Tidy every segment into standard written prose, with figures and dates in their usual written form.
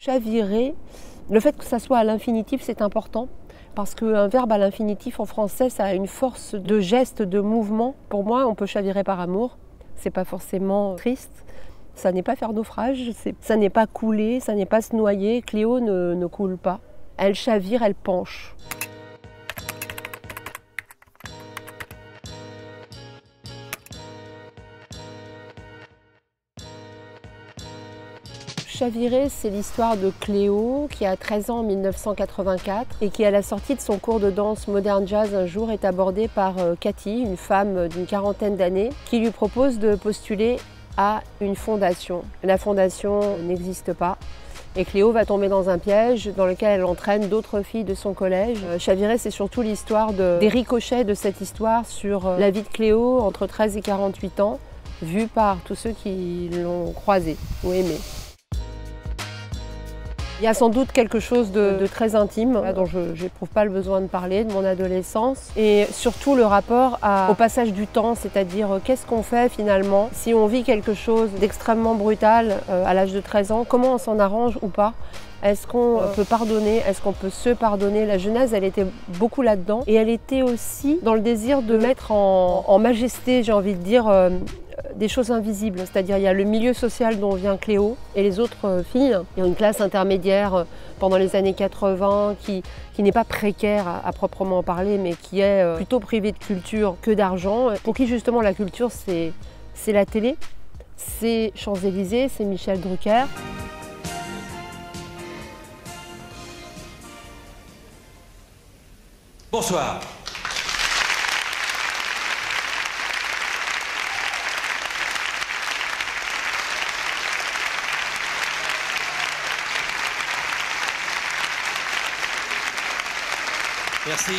Chavirer, le fait que ça soit à l'infinitif, c'est important. Parce qu'un verbe à l'infinitif en français, ça a une force de geste, de mouvement. Pour moi, on peut chavirer par amour. C'est pas forcément triste. Ça n'est pas faire naufrage, ça n'est pas couler, ça n'est pas se noyer. Cléo ne coule pas. Elle chavire, elle penche. Chavirer, c'est l'histoire de Cléo qui a 13 ans en 1984 et qui, à la sortie de son cours de danse moderne jazz un jour, est abordée par Cathy, une femme d'une quarantaine d'années, qui lui propose de postuler à une fondation. La fondation n'existe pas et Cléo va tomber dans un piège dans lequel elle entraîne d'autres filles de son collège. Chavirer, c'est surtout l'histoire des ricochets de cette histoire sur la vie de Cléo entre 13 et 48 ans, vue par tous ceux qui l'ont croisée ou aimée. Il y a sans doute quelque chose de très intime, dont je n'éprouve pas le besoin de parler, de mon adolescence. Et surtout le rapport au passage du temps, c'est-à-dire qu'est-ce qu'on fait finalement si on vit quelque chose d'extrêmement brutal à l'âge de 13 ans, comment on s'en arrange ou pas? Est-ce qu'on peut pardonner? Est-ce qu'on peut se pardonner? La Genèse, elle était beaucoup là-dedans. Et elle était aussi dans le désir de mettre en majesté, j'ai envie de dire, des choses invisibles. C'est-à-dire il y a le milieu social dont vient Cléo et les autres filles. Il y a une classe intermédiaire pendant les années 80 qui n'est pas précaire à proprement parler, mais qui est plutôt privée de culture que d'argent. Pour qui justement la culture, c'est la télé, c'est Champs-Élysées, c'est Michel Drucker. Bonsoir. Merci.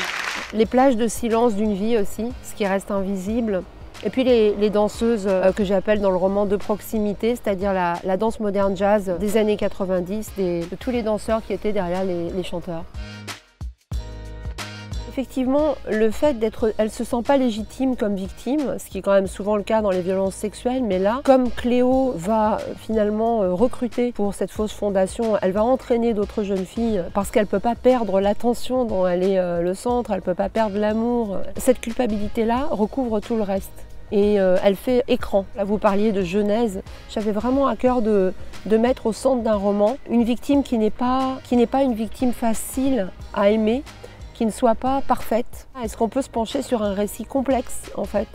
Les plages de silence d'une vie aussi, ce qui reste invisible. Et puis les danseuses que j'appelle dans le roman de proximité, c'est-à-dire la danse moderne jazz des années 90, de tous les danseurs qui étaient derrière les chanteurs. Effectivement, le fait elle se sent pas légitime comme victime, ce qui est quand même souvent le cas dans les violences sexuelles, mais là, comme Cléo va finalement recruter pour cette fausse fondation, elle va entraîner d'autres jeunes filles parce qu'elle peut pas perdre l'attention dont elle est le centre, elle peut pas perdre l'amour. Cette culpabilité-là recouvre tout le reste. Et elle fait écran. Là, vous parliez de Genèse. J'avais vraiment à cœur de mettre au centre d'un roman une victime qui n'est pas une victime facile à aimer, qui ne soit pas parfaite. Est-ce qu'on peut se pencher sur un récit complexe, en fait?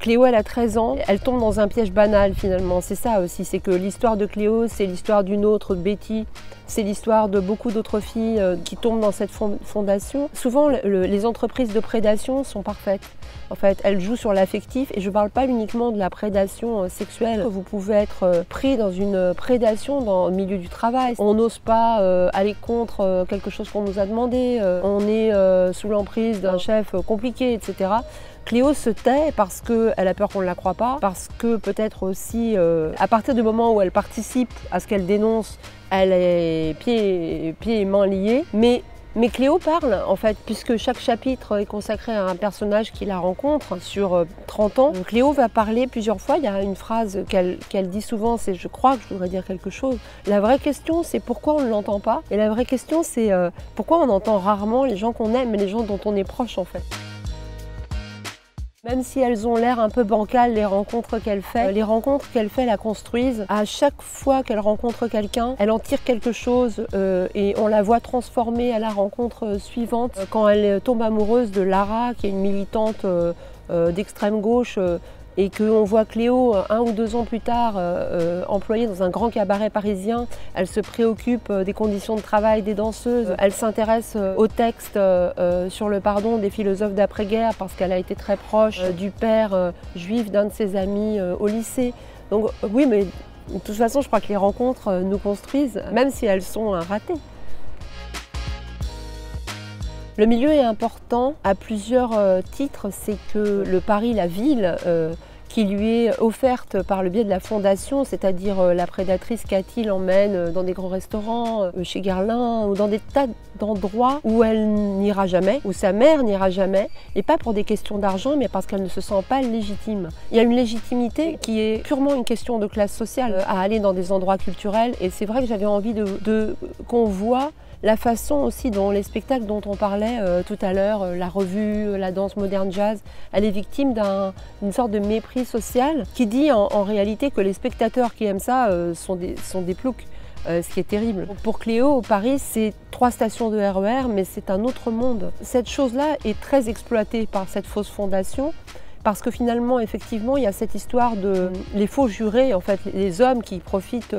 Cléo, elle a 13 ans, elle tombe dans un piège banal finalement, c'est ça aussi, c'est que l'histoire de Cléo, c'est l'histoire d'une autre, Betty, c'est l'histoire de beaucoup d'autres filles qui tombent dans cette fondation. Souvent, les entreprises de prédation sont parfaites. En fait, elles jouent sur l'affectif et je ne parle pas uniquement de la prédation sexuelle. Vous pouvez être pris dans une prédation dans le milieu du travail. On n'ose pas aller contre quelque chose qu'on nous a demandé, on est sous l'emprise d'un chef compliqué, etc. Cléo se tait parce qu'elle a peur qu'on ne la croie pas, parce que peut-être aussi, à partir du moment où elle participe à ce qu'elle dénonce, elle est pieds et mains liés. Mais Cléo parle, en fait, puisque chaque chapitre est consacré à un personnage qui la rencontre sur 30 ans. Donc, Cléo va parler plusieurs fois. Il y a une phrase qu'elle dit souvent, c'est « je crois que je voudrais dire quelque chose ». La vraie question, c'est pourquoi on ne l'entend pas. Et la vraie question, c'est pourquoi on entend rarement les gens qu'on aime, les gens dont on est proche, en fait. Même si elles ont l'air un peu bancales, les rencontres qu'elle fait la construisent. À chaque fois qu'elle rencontre quelqu'un, elle en tire quelque chose et on la voit transformée à la rencontre suivante. Quand elle tombe amoureuse de Lara, qui est une militante d'extrême gauche, et qu'on voit Cléo 1 ou 2 ans plus tard employée dans un grand cabaret parisien, elle se préoccupe des conditions de travail des danseuses, elle s'intéresse au texte sur le pardon des philosophes d'après-guerre parce qu'elle a été très proche du père juif d'un de ses amis au lycée. Donc oui, mais de toute façon, je crois que les rencontres nous construisent, même si elles sont ratées. Le milieu est important à plusieurs titres, c'est que le Paris, la ville, qui lui est offerte par le biais de la fondation, c'est-à-dire la prédatrice Cathy l'emmène dans des grands restaurants, chez Guerlain, ou dans des tas d'endroits où elle n'ira jamais, où sa mère n'ira jamais, et pas pour des questions d'argent, mais parce qu'elle ne se sent pas légitime. Il y a une légitimité qui est purement une question de classe sociale à aller dans des endroits culturels, et c'est vrai que j'avais envie qu'on voit la façon aussi dont les spectacles dont on parlait tout à l'heure, la revue, la danse moderne jazz, elle est victime d'une sorte de mépris social qui dit en réalité que les spectateurs qui aiment ça sont des ploucs, ce qui est terrible. Pour Cléo, Paris, c'est 3 stations de RER, mais c'est un autre monde. Cette chose-là est très exploitée par cette fausse fondation, parce que finalement, effectivement, il y a cette histoire de les faux jurés, en fait, les hommes qui profitent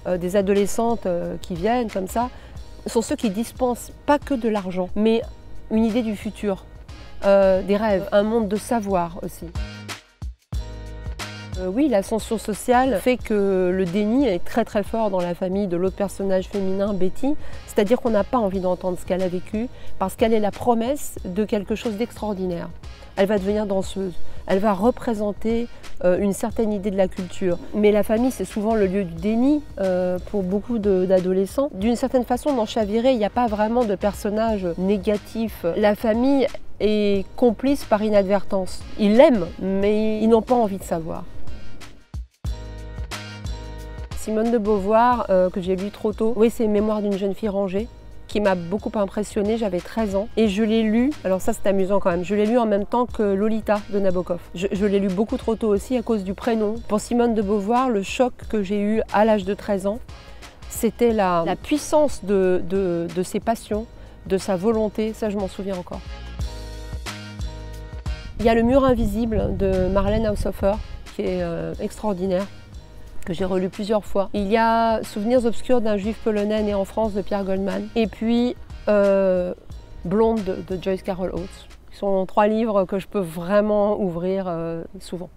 des adolescentes qui viennent comme ça, sont ceux qui dispensent pas que de l'argent, mais une idée du futur, des rêves, un monde de savoir aussi. Oui, l'ascension sociale fait que le déni est très très fort dans la famille de l'autre personnage féminin, Betty, c'est-à-dire qu'on n'a pas envie d'entendre ce qu'elle a vécu, parce qu'elle est la promesse de quelque chose d'extraordinaire. Elle va devenir danseuse, elle va représenter une certaine idée de la culture. Mais la famille, c'est souvent le lieu du déni pour beaucoup d'adolescents. D'une certaine façon, dans Chaviré, il n'y a pas vraiment de personnage négatif. La famille est complice par inadvertance. Ils l'aiment, mais ils n'ont pas envie de savoir. Simone de Beauvoir, que j'ai lu trop tôt, oui, c'est Mémoires d'une jeune fille rangée, qui m'a beaucoup impressionnée, j'avais 13 ans. Et je l'ai lu, alors ça c'est amusant quand même, je l'ai lu en même temps que Lolita de Nabokov. Je l'ai lu beaucoup trop tôt aussi à cause du prénom. Pour Simone de Beauvoir, le choc que j'ai eu à l'âge de 13 ans, c'était la puissance de ses passions, de sa volonté, ça je m'en souviens encore. Il y a Le mur invisible de Marlène Haushofer, qui est extraordinaire, que j'ai relu plusieurs fois. Il y a Souvenirs obscurs d'un juif polonais né en France de Pierre Goldman. Et puis Blonde de Joyce Carol Oates. Ce sont 3 livres que je peux vraiment ouvrir souvent.